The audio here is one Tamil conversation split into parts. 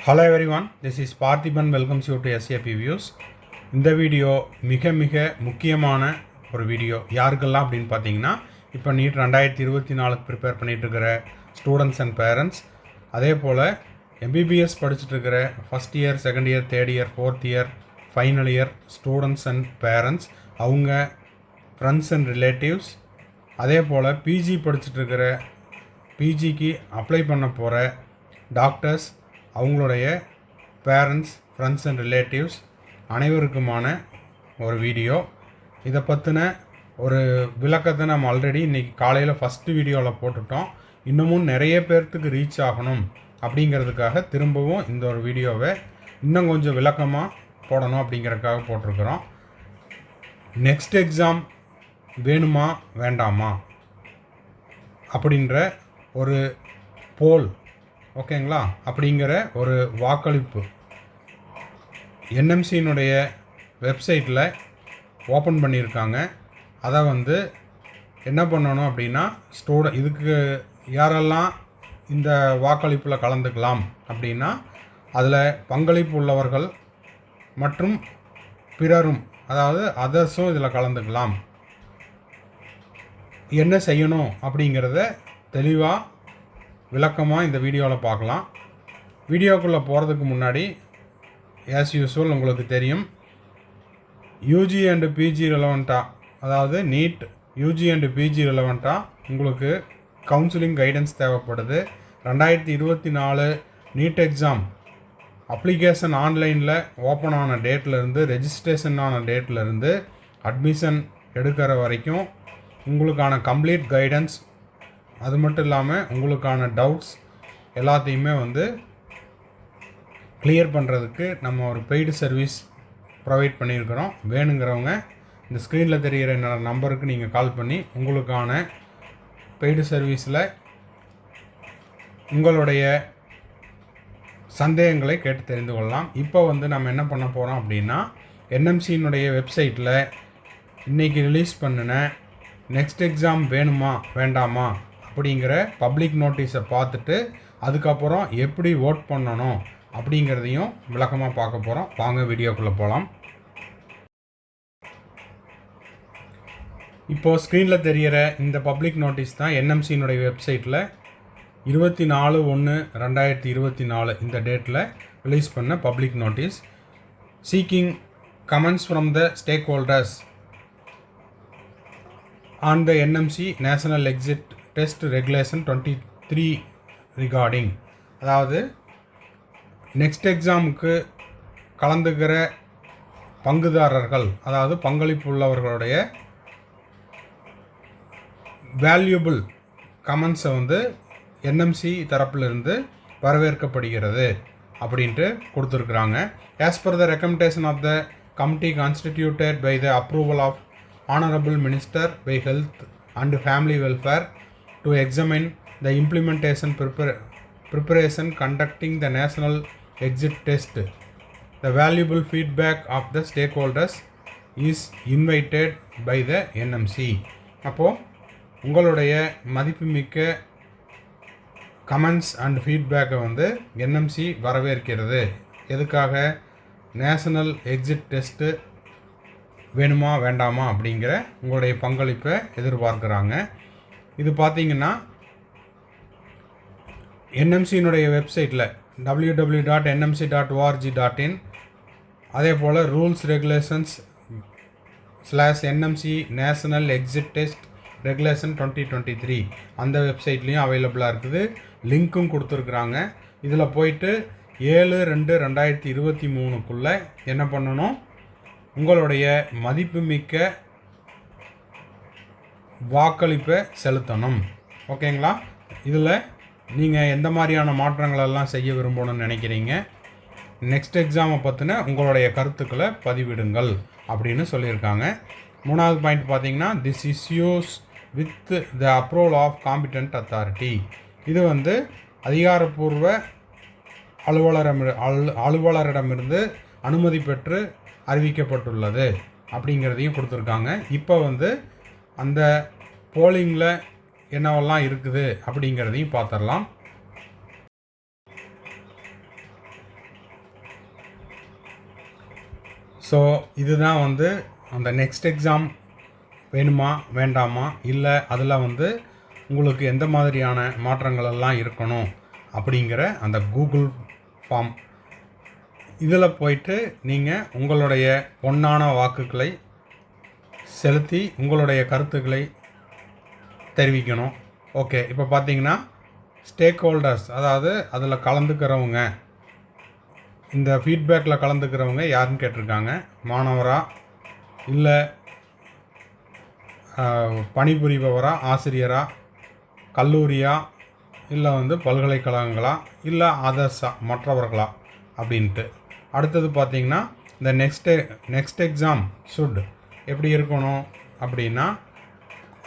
Hello everyone, this is Parthiban welcomes you to SAP Views. இந்த வீடியோ மிக முக்கியமான ஒரு வீடியோ. யாருக்கெல்லாம் அப்படின்னு பார்த்தீங்கன்னா, இப்போ நீட் 2024க்கு ப்ரிப்பேர் பண்ணிகிட்டு இருக்கிற ஸ்டூடெண்ட்ஸ் அண்ட் பேரண்ட்ஸ், அதே போல் எம்பிபிஎஸ் படிச்சுட்டு இருக்கிற first year, second year, third year, fourth year, final year students and parents, அவங்க ஃப்ரெண்ட்ஸ் அண்ட் ரிலேட்டிவ்ஸ், அதே போல் பிஜி படிச்சுட்டு இருக்கிற பிஜிக்கு அப்ளை பண்ண போகிற டாக்டர்ஸ், அவங்களுடைய பேரண்ட்ஸ், ஃப்ரெண்ட்ஸ் அண்ட் ரிலேட்டிவ்ஸ் அனைவருக்குமான ஒரு வீடியோ. இதை பற்றின ஒரு விளக்கத்தை நம்ம ஆல்ரெடி இன்றைக்கி காலையில் ஃபஸ்ட்டு வீடியோவில் போட்டுட்டோம். இன்னமும் நிறைய பேர்த்துக்கு ரீச் ஆகணும் அப்படிங்கிறதுக்காக திரும்பவும் இந்த ஒரு வீடியோவை இன்னும் கொஞ்சம் விளக்கமாக போடணும் அப்படிங்கிறதுக்காக போட்டிருக்கிறோம். நெக்ஸ்ட் எக்ஸாம் வேணுமா வேண்டாமா அப்படின்ற ஒரு போல், ஓகேங்களா, அப்படிங்கிற ஒரு வாக்களிப்பு என்எம்சியினுடைய வெப்சைட்டில் ஓப்பன் பண்ணியிருக்காங்க. அதை என்ன பண்ணணும் அப்படின்னா, இதுக்கு யாரெல்லாம் இந்த வாக்களிப்பில் கலந்துக்கலாம் அப்படின்னா, அதில் பங்களிப்பு உள்ளவர்கள் மற்றும் பிறரும், அதாவது அதர்ஸும் இதில் கலந்துக்கலாம். என்ன செய்யணும் அப்படிங்கிறத தெளிவாக விளக்கமாக இந்த வீடியோவில் பார்க்கலாம். வீடியோக்குள்ளே போகிறதுக்கு முன்னாடி ஆஸ் யூஸ்வல் உங்களுக்கு தெரியும், யூஜி அண்டு பிஜி ரிலவெண்ட்டாக, அதாவது நீட் யூஜி அண்டு பிஜி ரிலவெண்ட்டாக உங்களுக்கு கவுன்சிலிங் கைடன்ஸ் தேவைப்படுது. 2024 நீட் எக்ஸாம் அப்ளிகேஷன் ஆன்லைனில் ஓப்பன் ஆன டேட்லேருந்து, ரெஜிஸ்ட்ரேஷன் ஆன டேட்லேருந்து அட்மிஷன் எடுக்கிற வரைக்கும் உங்களுக்கான கம்ப்ளீட் கைடன்ஸ், அது மட்டும் இல்லாமல் உங்களுக்கான டவுட்ஸ் எல்லாத்தையுமே கிளியர் பண்ணுறதுக்கு நம்ம ஒரு பெய்டு சர்வீஸ் ப்ரொவைட் பண்ணியிருக்கிறோம். வேணுங்கிறவங்க இந்த ஸ்க்ரீனில் தெரிகிற நம்பருக்கு நீங்கள் கால் பண்ணி உங்களுக்கான பெய்டு சர்வீஸில் உங்களுடைய சந்தேகங்களை கேட்டு தெரிந்து கொள்ளலாம். இப்போ நம்ம என்ன பண்ண போகிறோம் அப்படின்னா, என்எம்சியினுடைய வெப்சைட்டில் இன்றைக்கி ரிலீஸ் பண்ணின நெக்ஸ்ட் எக்ஸாம் வேணுமா வேண்டாமா அப்படிங்கிற பப்ளிக் நோட்டீஸை பார்த்துட்டு அதுக்கப்புறம் எப்படி ஓட் பண்ணணும் அப்படிங்கிறதையும் விளக்கமாக பார்க்க போகிறோம். வாங்க வீடியோக்குள்ளே போகலாம். இப்போது ஸ்க்ரீனில் தெரிகிற இந்த பப்ளிக் நோட்டீஸ் தான் என்எம்சியினுடைய வெப்சைட்டில் 24/1/2024 இந்த டேட்டில் ரிலீஸ் பண்ண public notice. Seeking comments from the stack holders on the NMC national exit test regulation 23 regarding, அதாவது நெக்ஸ்ட் எக்ஸாமுக்கு கலந்துக்கிற பங்குதாரர்கள், அதாவது பங்களிப்பு உள்ளவர்களுடைய வேல்யூபிள் கமெண்ட்ஸை என்எம்சி தரப்பிலிருந்து வரவேற்கப்படுகிறது அப்படின்ட்டு கொடுத்துருக்குறாங்க. As per the recommendation of the committee constituted by the approval of Honorable Minister by Health and Family Welfare to examine the implementation preparation conducting the national exit test. The valuable feedback of the stakeholders is invited by the NMC. அப்போது உங்களுடைய மதிப்புமிக்க கமெண்ட்ஸ் அண்ட் ஃபீட்பேக்கை என்எம்சி வரவேற்கிறது. எதுக்காக? நேஷனல் எக்ஸிட் டெஸ்ட்டு வேணுமா வேண்டாமா அப்படிங்கிற உங்களுடைய பங்களிப்பை எதிர்பார்க்குறாங்க. இது பார்த்திங்கன்னா என்எம்சியினுடைய வெப்சைட்டில் www.nmc.org.in, அதே போல் rules regulations /NMC national exit test regulation 2023 அந்த வெப்சைட்லேயும் அவைலபிளாக இருக்குது. லிங்க்கும் கொடுத்துருக்குறாங்க. இதில் போயிட்டு 7/2/2023க்குள்ளே என்ன பண்ணணும், உங்களுடைய மதிப்புமிக்க வாக்களிப்பை செலுத்தணும். ஓகேங்களா? இதில் நீங்கள் எந்த மாதிரியான மாற்றங்களெல்லாம் செய்ய விரும்பணும்னு நினைக்கிறீங்க, நெக்ஸ்ட் எக்ஸாமை பற்றின உங்களுடைய கருத்துக்களை பதிவிடுங்கள் அப்படின்னு சொல்லியிருக்காங்க. 3வது பாயிண்ட் பார்த்தீங்கன்னா, this issues with the approval of competent authority. இது அதிகாரப்பூர்வ அலுவலரிடமிருந்து அனுமதி பெற்று அறிவிக்கப்பட்டுள்ளது அப்படிங்கிறதையும் கொடுத்துருக்காங்க. இப்போ அந்த போலிங்கில் என்னவெல்லாம் இருக்குது அப்படிங்கிறதையும் பார்த்துடலாம். ஸோ இதுதான் வந்து அந்த நெக்ஸ்ட் எக்ஸாம் வேணுமா வேண்டாமா, இல்லை அதில் வந்து உங்களுக்கு எந்த மாதிரியான மாற்றங்கள் எல்லாம் இருக்கணும் அப்படிங்கிற அந்த கூகுள் ஃபார்ம். இதில் போயிட்டு நீங்கள் உங்களுடைய பொன்னான வாக்குகளை செலுத்தி உங்களுடைய கருத்துக்களை தெரிவிக்கணும். ஓகே, இப்போ பார்த்தீங்கன்னா ஸ்டேக் ஹோல்டர்ஸ், அதாவது அதில் கலந்துக்கிறவங்க, இந்த ஃபீட்பேக்கில் கலந்துக்கிறவங்க யாருன்னு கேட்டிருக்காங்க. மாணவரா, இல்லை பணிபுரிபவரா, ஆசிரியரா, கல்லூரியா, இல்லை வந்து பல்கலைக்கழகங்களா, இல்லை அதர்ஸா, மற்றவர்களா அப்படின்ட்டு. அடுத்தது பார்த்திங்கன்னா இந்த நெக்ஸ்ட் எக்ஸாம் சுட் எப்படி இருக்கணும் அப்படின்னா,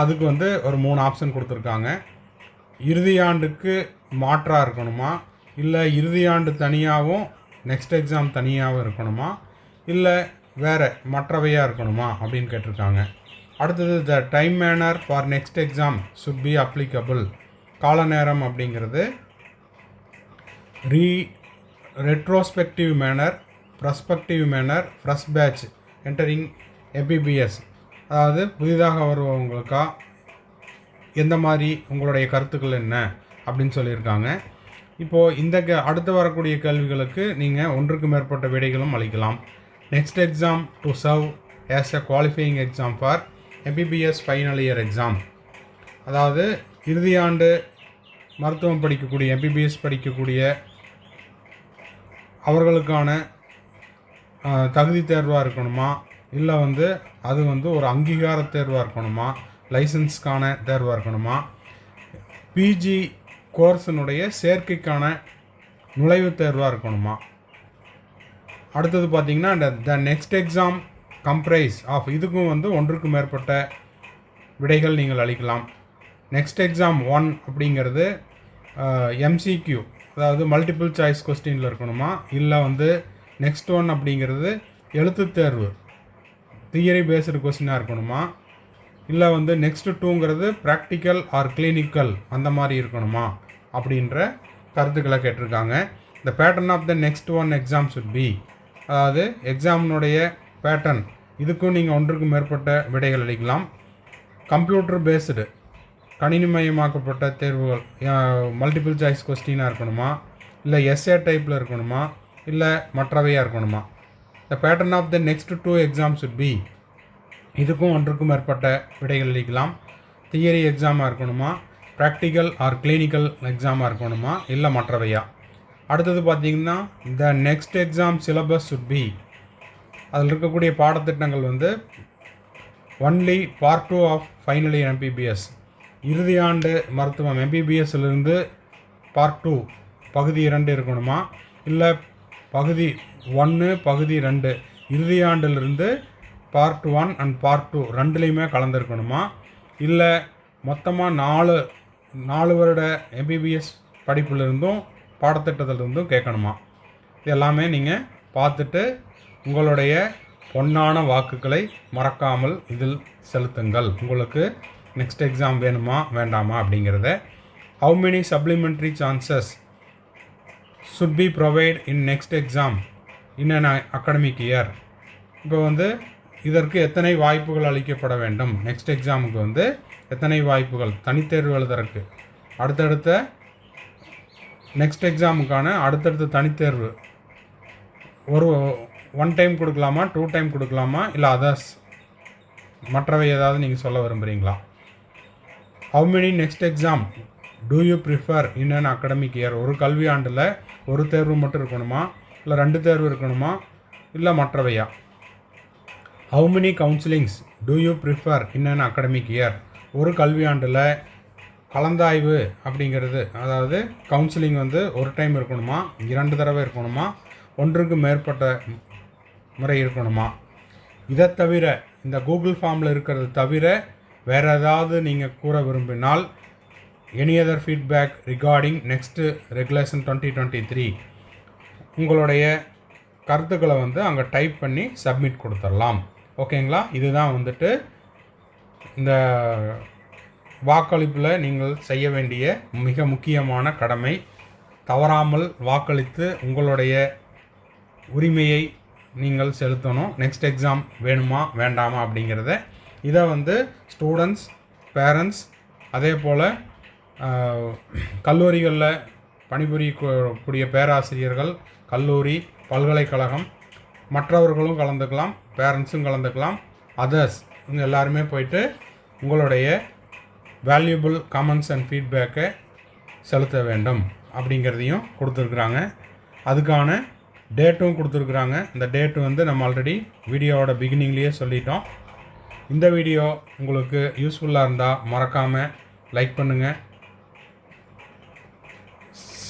அதுக்கு வந்து ஒரு 3 ஆப்ஷன் கொடுத்துருக்காங்க. இறுதியாண்டுக்கு மாற்றாக இருக்கணுமா, இல்லை இறுதியாண்டு தனியாகவும் நெக்ஸ்ட் எக்ஸாம் தனியாகவும் இருக்கணுமா, இல்லை வேறு மற்றவையாக இருக்கணுமா அப்படின்னு கேட்டிருக்காங்க. அடுத்தது the time manner for next exam should be applicable. கால நேரம் அப்படிங்கிறது retrospective manner, prospective manner, fresh batch entering MBBS, அதாவது புதிதாக வருவவங்களுக்கா, எந்த மாதிரி உங்களுடைய கருத்துக்கள் என்ன அப்படின்னு சொல்லியிருக்காங்க. இப்போது இந்த அடுத்து வரக்கூடிய கேள்விகளுக்கு நீங்கள் ஒன்றுக்கு மேற்பட்ட விடைகளும் அளிக்கலாம். Next exam to serve as a qualifying exam for MBBS final year exam, அதாவது இறுதியாண்டு மருத்துவம் படிக்கக்கூடிய எம்பிபிஎஸ் படிக்கக்கூடிய அவர்களுக்கான தகுதி தேர்வாக இருக்கணுமா, இல்லை வந்து அது வந்து ஒரு அங்கீகார தேர்வாக இருக்கணுமா, லைசன்ஸ்க்கான தேர்வாக இருக்கணுமா, பிஜி கோர்ஸினுடைய சேர்க்கைக்கான நுழைவுத் தேர்வாக இருக்கணுமா. அடுத்தது பார்த்திங்கன்னா the next exam comprise of, இதுக்கும் வந்து ஒன்றுக்கு மேற்பட்ட விடைகள் நீங்கள் அளிக்கலாம். நெக்ஸ்ட் எக்ஸாம் 1 அப்படிங்கிறது எம்சிக்யூ, அதாவது மல்டிபிள் சாய்ஸ் கொஸ்டினில் இருக்கணுமா, இல்லை வந்து நெக்ஸ்ட் 1 அப்படிங்கிறது எழுத்துத் தேர்வு தியரி பேஸ்டு கொஸ்டினாக இருக்கணுமா, இல்லை வந்து நெக்ஸ்ட் 2ங்கிறது ப்ராக்டிக்கல் ஆர் கிளினிக்கல் அந்த மாதிரி இருக்கணுமா அப்படின்ற கருத்துக்களை கேட்டிருக்காங்க. The pattern of the next 1 exam should be, அதாவது எக்ஸாமினுடைய பேட்டர்ன், இதுக்கும் நீங்கள் ஒன்றுக்கு மேற்பட்ட விடைகள் அளிக்கலாம். கம்ப்யூட்டர் பேஸ்டு, கணினிமயமாக்கப்பட்ட தேர்வுகள், மல்டிபிள் சாய்ஸ் கொஸ்டினாக இருக்கணுமா, இல்லை எஸ்ஏ டைப்பில் இருக்கணுமா, இல்லை மற்றவையாக இருக்கணுமா. The pattern of the next 2 exam should be, இதுக்கும் ஒன்றுக்கும் மேற்பட்ட விடைகள் அளிக்கலாம். தியரி எக்ஸாமாக இருக்கணுமா, ப்ராக்டிக்கல் ஆர் கிளினிக்கல் எக்ஸாமாக இருக்கணுமா, இல்லை மற்றவையா. அடுத்தது பார்த்திங்கன்னா the next exam syllabus should be, அதில் இருக்கக்கூடிய பாடத்திட்டங்கள் வந்து only part 2 of final year MBBS, இறுதியாண்டு மருத்துவம் எம்பிபிஎஸ்லேருந்து பார்ட் 2 பகுதி 2 இருக்கணுமா, இல்லை பகுதி 1 பகுதி 2 இறுதியாண்டிலிருந்து பார்ட் 1 அண்ட் பார்ட் 2 ரெண்டுலேயுமே கலந்துருக்கணுமா, இல்லை மொத்தமாக 4 வருட எம்பிபிஎஸ் படிப்பிலிருந்தும் பாடத்திட்டத்திலிருந்தும் கேட்கணுமா. இது எல்லாமே நீங்கள் பார்த்துட்டு உங்களுடைய பொன்னான வாக்குகளை மறக்காமல் இதில் செலுத்துங்கள். உங்களுக்கு நெக்ஸ்ட் எக்ஸாம் வேணுமா வேண்டாமா அப்படிங்கிறத. How many supplementary chances should be provide in next exam in an academic year. இப்போ வந்து இதற்கு எத்தனை வாய்ப்புகள் அளிக்கப்பட வேண்டும், நெக்ஸ்ட் எக்ஸாமுக்கு வந்து எத்தனை வாய்ப்புகள், தனித்தேர்வு எழுதுறதுக்கு, அடுத்தடுத்த நெக்ஸ்ட் எக்ஸாமுக்கான அடுத்தடுத்த தனித்தேர்வு ஒரு 1 டைம் கொடுக்கலாமா, 2 டைம் கொடுக்கலாமா, இல்லை அதர்ஸ் மற்றவை ஏதாவது நீங்கள் சொல்ல விரும்புகிறீங்களா. How many next exam do you prefer in an academic year, ஒரு கல்வி ஆண்டில் ஒரு தேர்வு மட்டும் இருக்கணுமா, இல்லை 2 தேர்வு இருக்கணுமா, இல்லை மற்றவையா. How many counsellings do you prefer in an academic year, ஒரு கல்வியாண்டில் கலந்தாய்வு அப்படிங்கிறது, அதாவது கவுன்சிலிங் வந்து ஒரு டைம் இருக்கணுமா, 2 தடவை இருக்கணுமா, ஒன்றுக்கு மேற்பட்ட முறை இருக்கணுமா. இதை தவிர இந்த கூகுள் ஃபார்மில் இருக்கிறது தவிர வேறு ஏதாவது நீங்கள் கூற விரும்பினால் any other feedback regarding next regulation 2023 உங்களுடைய கருத்துக்களை வந்து அங்கே டைப் பண்ணி சப்மிட் கொடுத்துடலாம். ஓகேங்களா. இதுதான் வந்துட்டு இந்த வாக்களிப்பில் நீங்கள் செய்ய வேண்டிய மிக முக்கியமான கடமை. தவறாமல் வாக்களித்து உங்களுடைய உரிமையை நீங்கள் செலுத்தணும். நெக்ஸ்ட் எக்ஸாம் வேணுமா வேண்டாமா அப்படிங்கிறத இதை வந்து ஸ்டூடெண்ட்ஸ், பேரண்ட்ஸ், அதே போல் கல்லூரிகளில் பணிபுரியக்கூடிய பேராசிரியர்கள், கல்லூரி, பல்கலைக்கழகம், மற்றவர்களும் கலந்துக்கலாம், பேரண்ட்ஸும் கலந்துக்கலாம், அதர்ஸ் இவங்க எல்லாருமே போயிட்டு உங்களுடைய வேல்யூபிள் கமெண்ட்ஸ் அண்ட் ஃபீட்பேக்கை செலுத்த வேண்டும் அப்படிங்கிறதையும் கொடுத்துருக்குறாங்க. அதுக்கான டேட்டும் கொடுத்துருக்குறாங்க. இந்த டேட்டு வந்து நம்ம ஆல்ரெடி வீடியோவோட பிகினிங்லேயே சொல்லிட்டோம். இந்த வீடியோ உங்களுக்கு யூஸ்ஃபுல்லாக இருந்தால் மறக்காமல் லைக் பண்ணுங்கள்,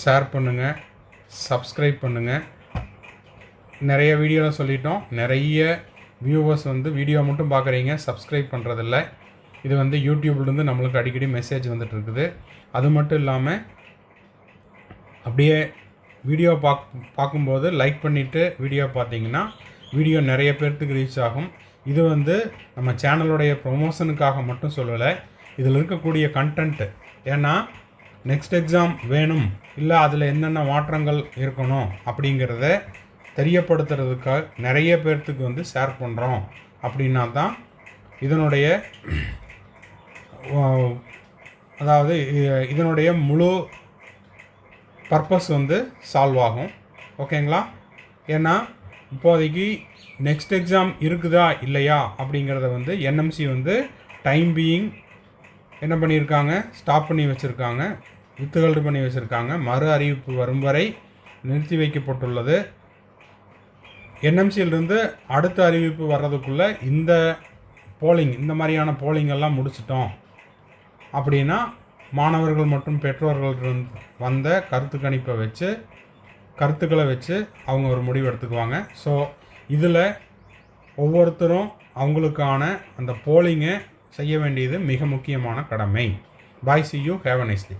ஷேர் பண்ணுங்கள், சப்ஸ்கிரைப் பண்ணுங்கள். நிறைய வீடியோவில் சொல்லிட்டோம், நிறைய வியூவர்ஸ் வந்து வீடியோ மட்டும் பார்க்குறீங்க, சப்ஸ்கிரைப் பண்ணுறதில்ல. இது வந்து யூடியூப்லேருந்து நம்மளுக்கு அடிக்கடி மெசேஜ் வந்துட்டு இருக்குது. அது மட்டும் இல்லாமல் அப்படியே வீடியோ பார்க்கும்போது லைக் பண்ணிவிட்டு வீடியோ பார்த்தீங்கன்னா வீடியோ நிறைய பேர்த்துக்கு ரீச் ஆகும். இது வந்து நம்ம சேனலுடைய ப்ரொமோஷனுக்காக மட்டும் சொல்லலை, இதில் இருக்கக்கூடிய கண்டென்ட்டு. ஏன்னா நெக்ஸ்ட் எக்ஸாம் வேணும், இல்லை அதில் என்னென்ன மாற்றங்கள் இருக்கணும் அப்படிங்கிறத தெரியப்படுத்துறதுக்காக நிறைய பேர்த்துக்கு வந்து ஷேர் பண்ணுறோம். அப்படின்னா தான் இதனுடைய அதாவது இதனுடைய முழு பர்பஸ் வந்து சால்வ் ஆகும். ஓகேங்களா? ஏன்னா இப்போதைக்கு நெக்ஸ்ட் எக்ஸாம் இருக்குதா இல்லையா அப்படிங்கிறத வந்து என்எம்சி வந்து டைம் பீயிங் என்ன பண்ணியிருக்காங்க, ஸ்டாப் பண்ணி வச்சுருக்காங்க, வித்துகள்டு பண்ணி வச்சுருக்காங்க. மறு அறிவிப்பு வரும் வரை நிறுத்தி வைக்கப்பட்டுள்ளது. என்எம்சியிலிருந்து அடுத்த அறிவிப்பு வர்றதுக்குள்ளே இந்த மாதிரியான போலிங்கெல்லாம் முடிச்சிட்டோம் அப்படின்னா மாணவர்கள் மற்றும் பெற்றோர்கள் வந்த கருத்துக்களை வச்சு அவங்க ஒரு முடிவு எடுத்துக்குவாங்க. ஸோ இதில் ஒவ்வொருத்தரும் அவங்களுக்கான அந்த போலிங்கை செய்ய வேண்டியது மிக முக்கியமான கடமை. பாய், see you, have a nice day.